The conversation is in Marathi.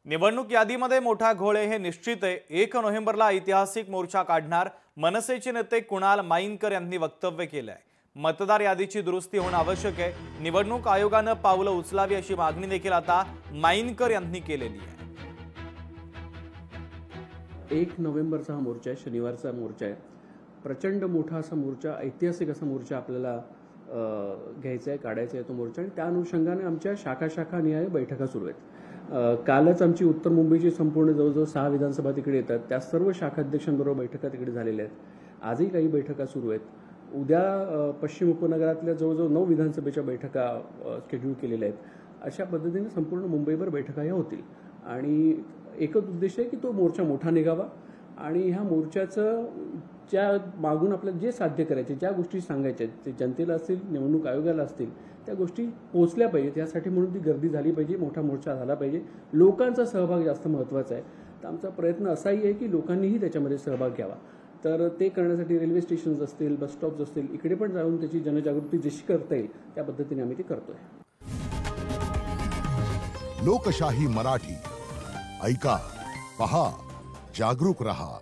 निवडणूक यादीमध्ये मोठा घोळ हे निश्चित आहे। 1 नोव्हेंबरला ऐतिहासिक मोर्चा काढणार मनसेचे नेते कुणाल माईनकर यांनी वक्तव्य केले आहे। मतदार यादीची दुरुस्ती होणे आवश्यक आहे। निवडणूक आयोगाने पावलं उचलावी अशी मागणी देखील आता माईनकर यांनी केलेली आहे। 1 नोव्हेंबरचा हा मोर्चा आहे, शनिवारचा मोर्चा आहे। प्रचंड मोठा असा मोर्चा, ऐतिहासिक असा मोर्चा आपल्याला घ्यायचा आहे, काढायचा आहे तो मोर्चा। आणि त्या अनुषंगाने आमच्या शाखा निहाय बैठका सुरू आहेत। कालच आमची उत्तर मुंबईची संपूर्ण जवळजवळ 6 विधानसभा तिकडे येतात, त्या सर्व शाखाध्यक्षांबरोबर बैठका तिकडे झालेल्या आहेत। आजही काही बैठका सुरू आहेत। उद्या पश्चिम उपनगरातल्या जवळजवळ 9 विधानसभेच्या बैठका शेड्यूल केलेल्या आहेत। अशा पद्धतीने संपूर्ण मुंबईभर बैठका ह्या होतील आणि एकच उद्देश आहे की तो मोर्चा मोठा निघावा आणि ह्या मोर्चाचं ज्या मागून आपल्याला जे साध्य करायचे, ज्या गोष्टी सांगायच्या ते जनतेला असतील, निवडणूक आयोगाला असतील, त्या गोष्टी पोहोचल्या पाहिजेत। यासाठी म्हणून ती गर्दी झाली पाहिजे, मोठा मोर्चा झाला पाहिजे, लोकांचा सहभाग जास्त महत्त्वाचा आहे। तर आमचा प्रयत्न असाही आहे की लोकांनीही त्याच्यामध्ये सहभाग घ्यावा। तर ते करण्यासाठी रेल्वे स्टेशन्स असतील, बस स्टॉप्स असतील, इकडे पण जाऊन त्याची जनजागृती जशी करता येईल त्या पद्धतीने आम्ही ते करतोय। लोकशाही मराठी ऐका, पहा, जागरूक रहा।